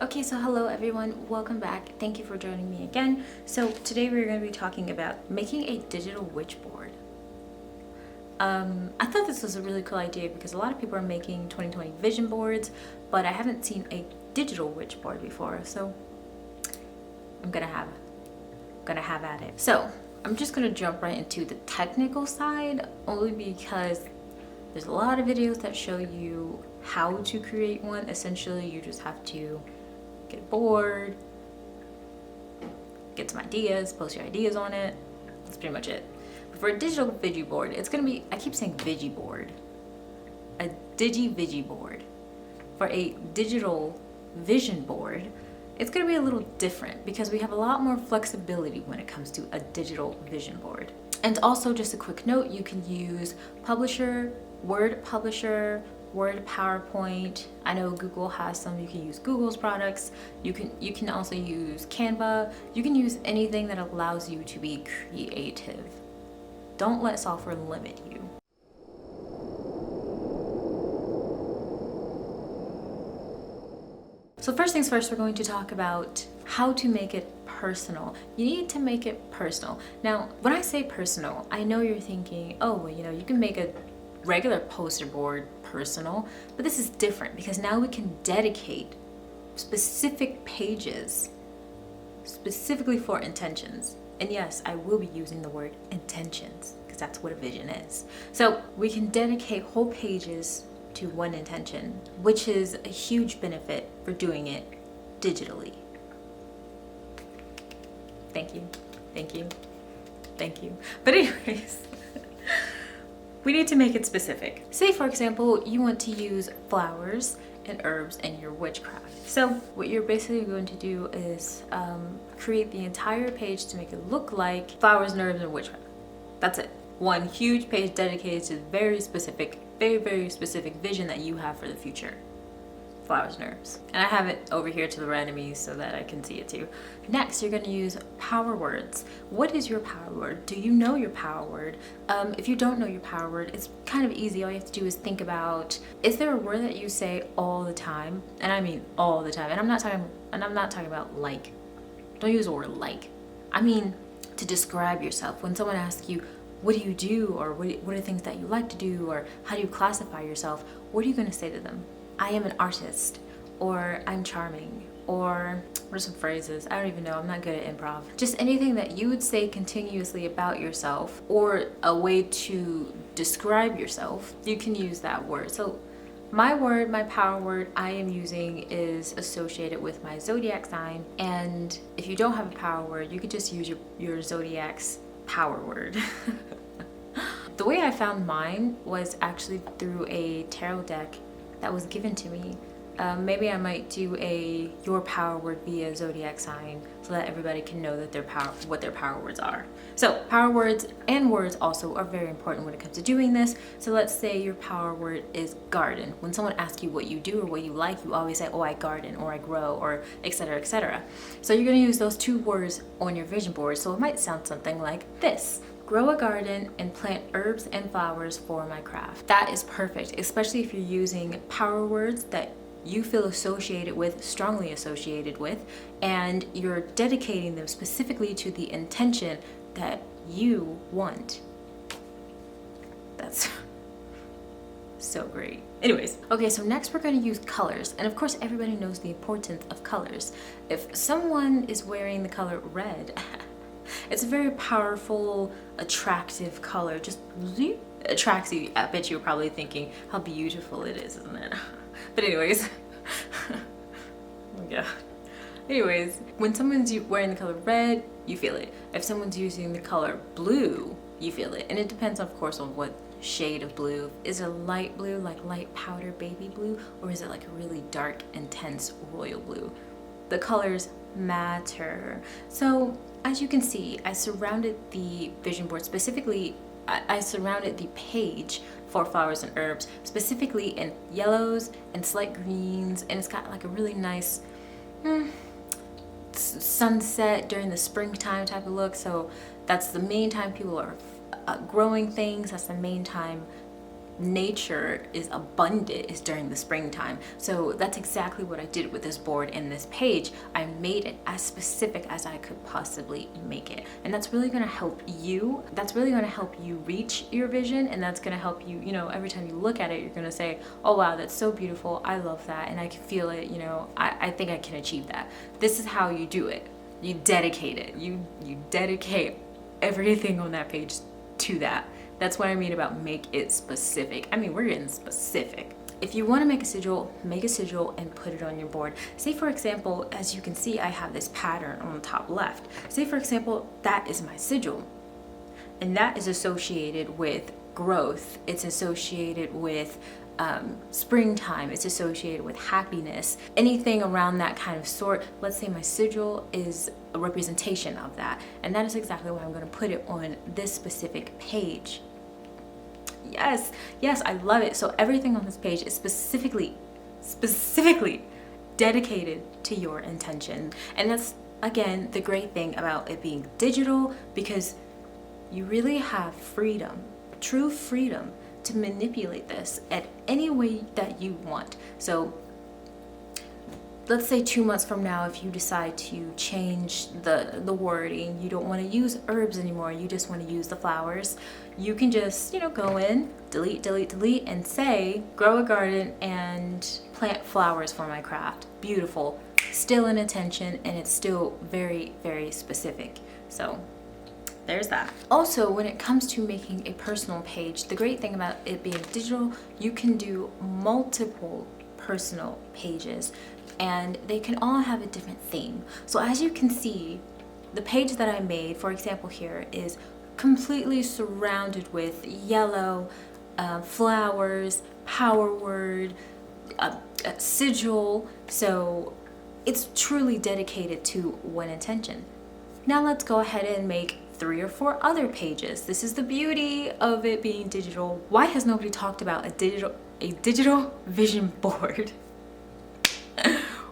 Okay, so hello everyone, welcome back. Thank you for joining me again. So today we're going to be talking about making a digital witch board. I thought this was a really cool idea because a lot of people are making 2020 vision boards, but I haven't seen a digital witch board before, so I'm gonna have at it. So I'm just gonna jump right into the technical side, only because there's a lot of videos that show you how to create one. Essentially, you just have to get a board, get some ideas, post your ideas on it. That's pretty much it. But for a digital Vigi board, it's gonna be, I keep saying Vigi board, a Vigi board. For a digital vision board, it's gonna be a little different because we have a lot more flexibility when it comes to a digital vision board. And also, just a quick note, you can use Publisher, Word Publisher, Word PowerPoint. I know Google has some. You can use Google's products. You can also use Canva. You can use anything that allows you to be creative. Don't let software limit you. So first things first, we're going to talk about how to make it personal. You need to make it personal. Now, when I say personal, I know you're thinking, oh, well, you can make a regular poster board personal, but this is different because now we can dedicate specific pages specifically for intentions. And yes, I will be using the word intentions because that's what a vision is. So we can dedicate whole pages to one intention, which is a huge benefit for doing it digitally. Thank you, thank you, thank you. But anyways, we need to make it specific. Say, for example, you want to use flowers and herbs in your witchcraft. So what you're basically going to do is create the entire page to make it look like flowers and herbs and witchcraft. That's it. One huge page dedicated to very specific vision that you have for the future. Flowers and herbs. And I have it over here to the right of me so that I can see it too. Next, you're going to use power words. What is your power word? Do you know your power word? If you don't know your power word, it's kind of easy. All you have to do is think about, is there a word that you say all the time? And I mean all the time. And I'm not talking about like. Don't use the word like. I mean to describe yourself. When someone asks you, what do you do? Or what are things that you like to do? Or how do you classify yourself? What are you going to say to them? I am an artist, or I'm charming, or what are some phrases? I don't even know, I'm not good at improv. Just anything that you would say continuously about yourself, or a way to describe yourself, you can use that word. So my word, my power word I am using is associated with my zodiac sign. And if you don't have a power word, you could just use your zodiac's power word. The way I found mine was actually through a tarot deck that was given to me. Maybe I might do your power word via zodiac sign so that everybody can know that what their power words are. So power words and words also are very important when it comes to doing this. So let's say your power word is garden. When someone asks you what you do or what you like, you always say, oh, I garden, or I grow, or etc., etc. So you're going to use those two words on your vision board. So it might sound something like this: grow a garden and plant herbs and flowers for my craft. That is perfect, especially if you're using power words that you feel strongly associated with, and you're dedicating them specifically to the intention that you want. That's so great. Anyways, okay, so next we're going to use colors. And of course, everybody knows the importance of colors. If someone is wearing the color red, it's a very powerful, attractive color. Just attracts you. I bet you're probably thinking how beautiful it is, isn't it? But anyways, oh my god. Anyways, when someone's wearing the color red, you feel it. If someone's using the color blue, you feel it. And it depends, of course, on what shade of blue. Is it light blue, like light powder baby blue, or is it like a really dark, intense royal blue? The colors matter. So as you can see, I surrounded the vision board specifically, I surrounded the page for flowers and herbs specifically in yellows and slight greens, and it's got like a really nice sunset during the springtime type of look. So that's the main time people are growing things. That's the main time nature is abundant is during the springtime. So that's exactly what I did with this board and this page. I made it as specific as I could possibly make it. And that's really gonna help you. That's really gonna help you reach your vision, and that's gonna help you, you know, every time you look at it, you're gonna say, oh wow, that's so beautiful. I love that, and I can feel it, you know, I think I can achieve that. This is how you do it. You dedicate it. You dedicate everything on that page to that. That's what I mean about make it specific. I mean, we're getting specific. If you want to make a sigil and put it on your board. Say for example, as you can see, I have this pattern on the top left. Say for example, that is my sigil. And that is associated with growth. It's associated with springtime. It's associated with happiness. Anything around that kind of sort. Let's say my sigil is a representation of that. And that is exactly why I'm going to put it on this specific page. Yes, I love it. So everything on this page is specifically dedicated to your intention. And that's, again, the great thing about it being digital, because you really have freedom, true freedom, to manipulate this at any way that you want. So let's say 2 months from now, if you decide to change the wording, you don't want to use herbs anymore, you just want to use the flowers, you can just, you know, go in, delete, and say, grow a garden and plant flowers for my craft. Beautiful. Still an intention, and it's still very, very specific. So there's that. Also, when it comes to making a personal page, the great thing about it being digital, you can do multiple personal pages, and they can all have a different theme. So as you can see, the page that I made, for example here, is completely surrounded with yellow, flowers, power word, sigil. So it's truly dedicated to one intention. Now let's go ahead and make 3 or 4 other pages. This is the beauty of it being digital. Why has nobody talked about a digital vision board?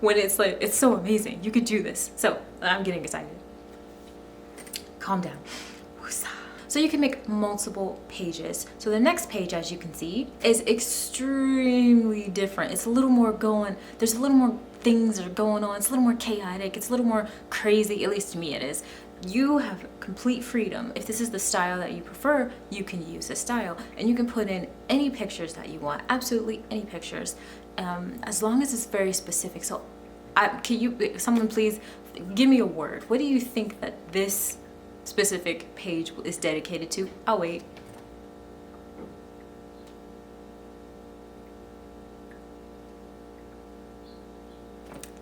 When it's like, it's so amazing. You could do this. So I'm getting excited. Calm down. So you can make multiple pages. So the next page, as you can see, is extremely different. It's a little more going, there's a little more things that are going on. It's a little more chaotic. It's a little more crazy, at least to me it is. You have complete freedom. If this is the style that you prefer, you can use this style, and you can put in any pictures that you want, absolutely any pictures, as long as it's very specific. So can you, someone please give me a word. What do you think that this specific page is dedicated to? I'll wait.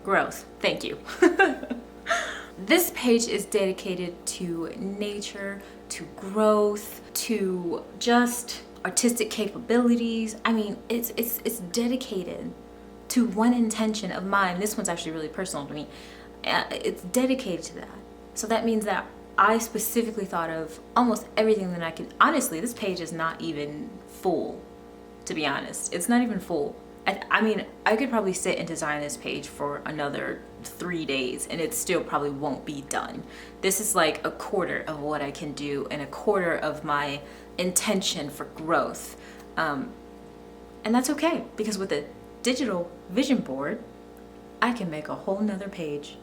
Growth. Thank you. This page is dedicated to nature, to growth, to just artistic capabilities. I mean, it's dedicated to one intention of mine. This one's actually really personal to me. It's dedicated to that. So that means that I specifically thought of almost everything that I could. Honestly, this page is not even full, to be honest. It's not even full. I mean, I could probably sit and design this page for another 3 days and it still probably won't be done. This is like a quarter of what I can do and a quarter of my intention for growth. And that's okay, because with a digital vision board, I can make a whole nother page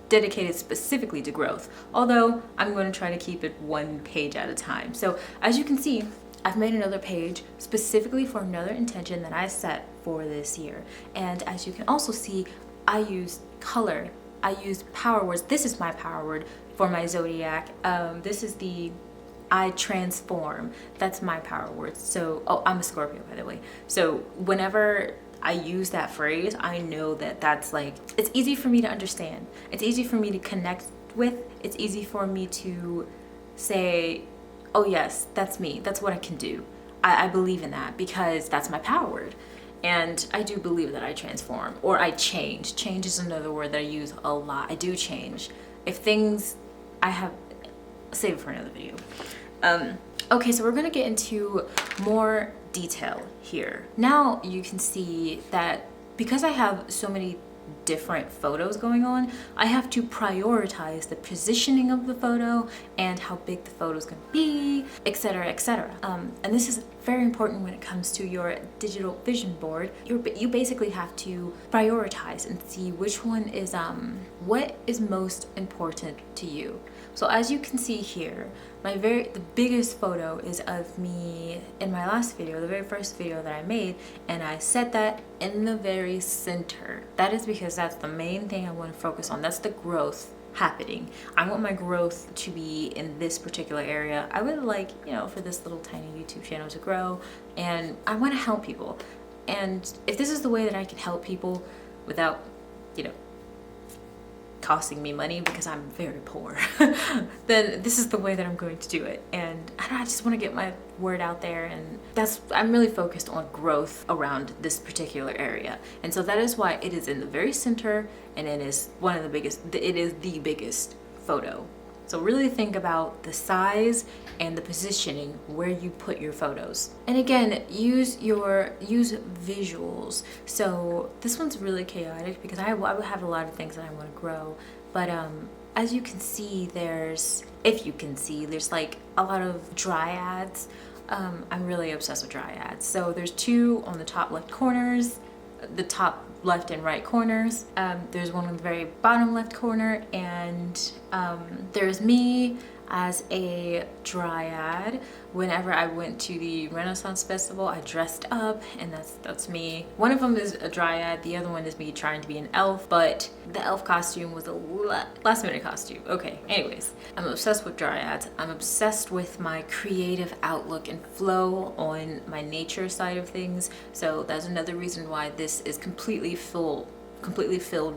dedicated specifically to growth. Although I'm going to try to keep it 1 page at a time. So as you can see, I've made another page specifically for another intention that I set for this year. And as you can also see, I used color. I used power words. This is my power word for my zodiac. This is the I transform. That's my power word. So, oh, I'm a Scorpio, by the way. So whenever I use that phrase, I know that that's like, it's easy for me to understand. It's easy for me to connect with. It's easy for me to say, oh yes, that's me. That's what I can do. I believe in that because that's my power word. And I do believe that I transform, or I change. Change is another word that I use a lot. I do change. If things, save it for another video. Okay, so we're gonna get into more detail here. Now you can see that because I have so many different photos going on, I have to prioritize the positioning of the photo and how big the photo is going to be, etc., etc. And this is very important when it comes to your digital vision board. You basically have to prioritize and see which one is what is most important to you. So as you can see here, the biggest photo is of me in my last video, the very first video that I made, and I set that in the very center. That is because that's the main thing I want to focus on. That's the growth happening. I want my growth to be in this particular area. I would like, for this little tiny YouTube channel to grow, and I want to help people. And if this is the way that I can help people without, costing me money, because I'm very poor, then this is the way that I'm going to do it. And I just want to get my word out there, and I'm really focused on growth around this particular area. And so that is why it is in the very center, and it is the biggest photo. So really think about the size and the positioning where you put your photos. And again, use visuals. So this one's really chaotic because I would have a lot of things that I want to grow. But as you can see, there's like a lot of dryads. I'm really obsessed with dryads. So there's 2 on the top left corners, the top left and right corners. There's one on the very bottom left corner, and there's me as a dryad. Whenever I went to the Renaissance Festival, I dressed up, and that's me. One of them is a dryad, the other one is me trying to be an elf, but the elf costume was a last minute costume. Okay, anyways, I'm obsessed with dryads. I'm obsessed with my creative outlook and flow on my nature side of things. So that's another reason why this is completely filled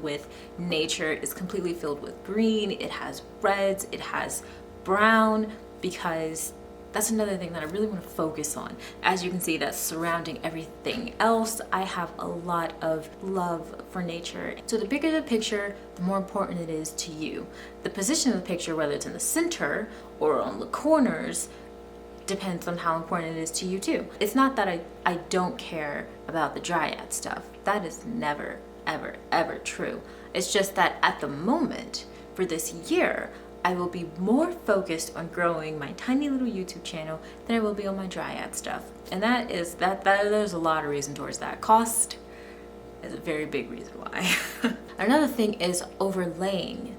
with nature. It's completely filled with green. It has reds, it has brown, because that's another thing that I really want to focus on. As you can see, that's surrounding everything else. I have a lot of love for nature. So the bigger the picture, the more important it is to you. The position of the picture, whether it's in the center or on the corners, depends on how important it is to you too. It's not that I don't care about the dryad stuff. That is never, ever, ever true. It's just that at the moment, for this year, I will be more focused on growing my tiny little YouTube channel than I will be on my dryad stuff. And there's a lot of reason towards that. Cost is a very big reason why. Another thing is overlaying.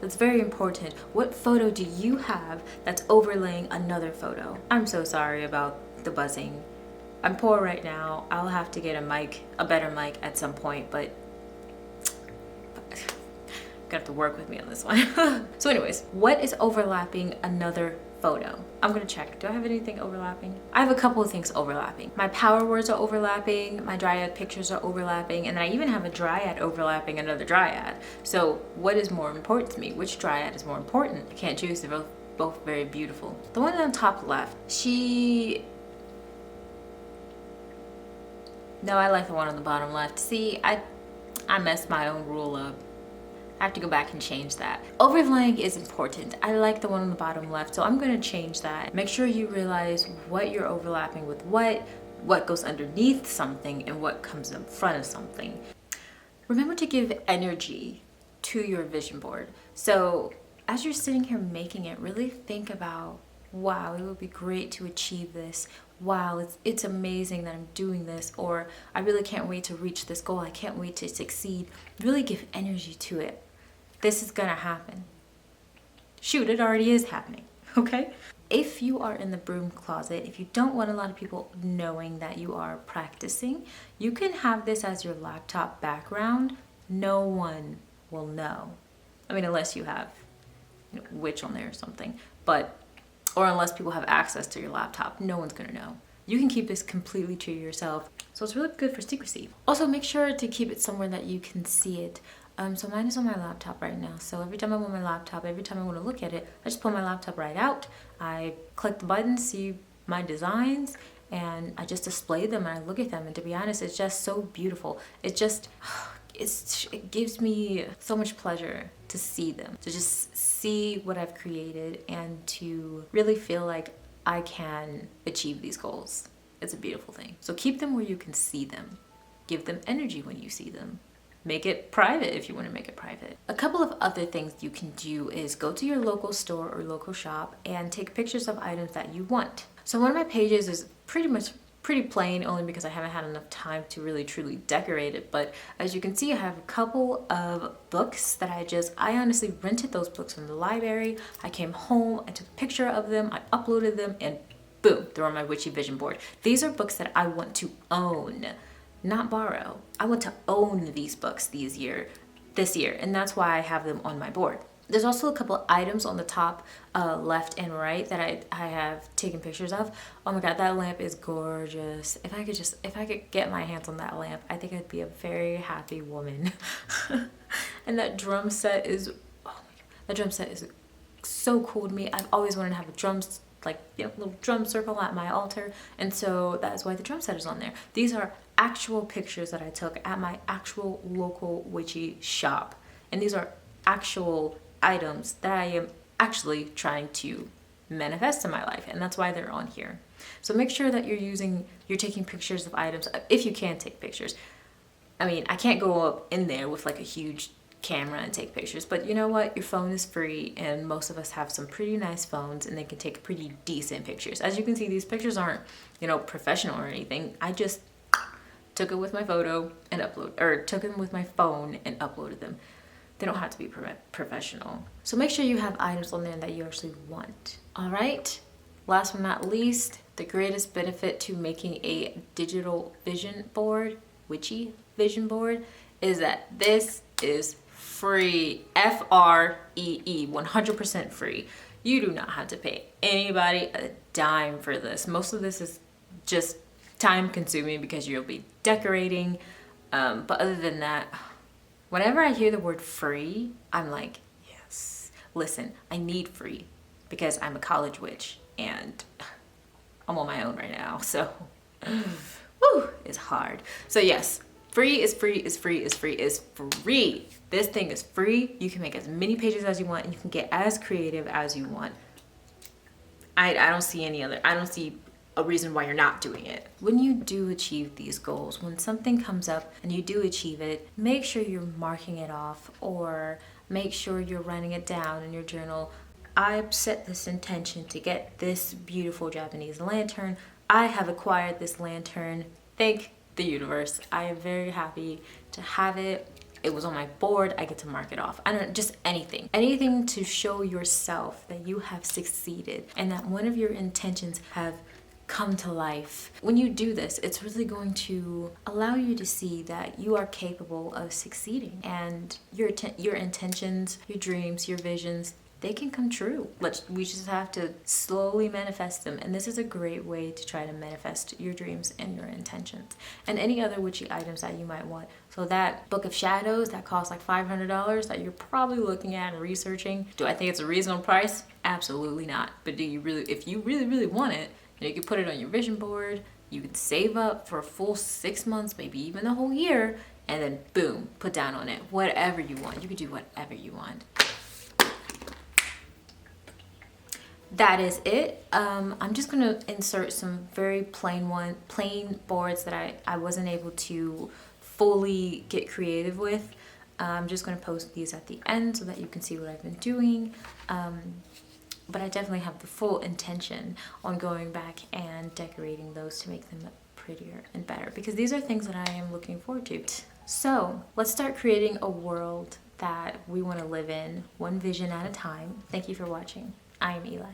That's very important. What photo do you have that's overlaying another photo? I'm so sorry about the buzzing. I'm poor right now. I'll have to get a better mic at some point, but gonna have to work with me on this one. So anyways, what is overlapping another photo? I'm gonna check. Do I have anything overlapping? I have a couple of things overlapping. My power words are overlapping, my dryad pictures are overlapping, and then I even have a dryad overlapping another dryad. So what is more important to me? Which dryad is more important? I can't choose. They're both very beautiful. The one on top left, no, I like the one on the bottom left. See, I messed my own rule up. I have to go back and change that. Overlaying is important. I like the one on the bottom left, so I'm gonna change that. Make sure you realize what you're overlapping with what goes underneath something, and what comes in front of something. Remember to give energy to your vision board. So as you're sitting here making it, really think about, wow, it would be great to achieve this. Wow, it's amazing that I'm doing this, or I really can't wait to reach this goal. I can't wait to succeed. Really give energy to it. This is gonna happen. Shoot, it already is happening, okay? If you are in the broom closet, if you don't want a lot of people knowing that you are practicing, you can have this as your laptop background. No one will know. I mean, unless you have Witch on there or something, or unless people have access to your laptop, no one's gonna know. You can keep this completely to yourself. So it's really good for secrecy. Also, make sure to keep it somewhere that you can see it. So mine is on my laptop right now. So every time I'm on my laptop, every time I want to look at it, I just pull my laptop right out. I click the button, see my designs, and I just display them and I look at them. And to be honest, it's just so beautiful. It gives me so much pleasure to see them, to just see what I've created and to really feel like I can achieve these goals. It's a beautiful thing. So keep them where you can see them. Give them energy when you see them. make it private if you want to make it private. A couple of other things you can do is go to your local store or local shop and take pictures of items that you want. So one of my pages is pretty plain, only because I haven't had enough time to really truly decorate it. But as you can see, I have a couple of books that I honestly rented those books from the library. I came home, I took a picture of them, I uploaded them, and boom, they're on my Witchy vision board. These are books that I want to own, not borrow. I want to own these books this year, and that's why I have them on my board. There's also a couple of items on the top left and right that I have taken pictures of. Oh my god, that lamp is gorgeous. If I could get my hands on that lamp, I think I'd be a very happy woman. And that drum set is, oh my god, that drum set is so cool to me. I've always wanted to have a little drum circle at my altar, and so that's why the drum set is on there. These are actual pictures that I took at my actual local witchy shop, and these are actual items that I am actually trying to manifest in my life, and that's why they're on here. So make sure that you're taking pictures of items if you can take pictures. I mean, I can't go up in there with like a huge camera and take pictures, but you know what, your phone is free, and most of us have some pretty nice phones and they can take pretty decent pictures. As you can see, these pictures aren't, professional or anything. I just took it with my phone and uploaded them. They don't have to be professional. So make sure you have items on there that you actually want. All right, last but not least, the greatest benefit to making a digital vision board, witchy vision board, is that this is free. Free, 100% free. You do not have to pay anybody a dime for this. Most of this is just time consuming because you'll be decorating. But other than that, whenever I hear the word free, I'm like, yes. Listen, I need free because I'm a college witch and I'm on my own right now. So, woo, it's hard. So yes, free is free is free is free is free. This thing is free. You can make as many pages as you want, and you can get as creative as you want. I don't see a reason why you're not doing it. When you do achieve these goals, when something comes up and you do achieve it, make sure you're marking it off, or make sure you're writing it down in your journal. I set this intention to get this beautiful Japanese lantern. I have acquired this lantern. Thank the universe. I am very happy to have it. It was on my board. I get to mark it off. I don't, just anything to show yourself that you have succeeded and that one of your intentions have come to life. When you do this, it's really going to allow you to see that you are capable of succeeding, and your intentions, your dreams, your visions, they can come true. We just have to slowly manifest them. And this is a great way to try to manifest your dreams and your intentions and any other witchy items that you might want. So that book of shadows that costs like $500 that you're probably looking at and researching, do I think it's a reasonable price? Absolutely not. But do you really, if you really, really want it, you can put it on your vision board, you can save up for a full 6 months, maybe even the whole year, and then boom, put down on it whatever you want. You can do whatever you want. That is it. I'm just gonna insert some very plain boards that I wasn't able to fully get creative with. I'm just gonna post these at the end so that you can see what I've been doing. But I definitely have the full intention on going back and decorating those to make them prettier and better, because these are things that I am looking forward to. So let's start creating a world that we want to live in, one vision at a time. Thank you for watching. I am Eli.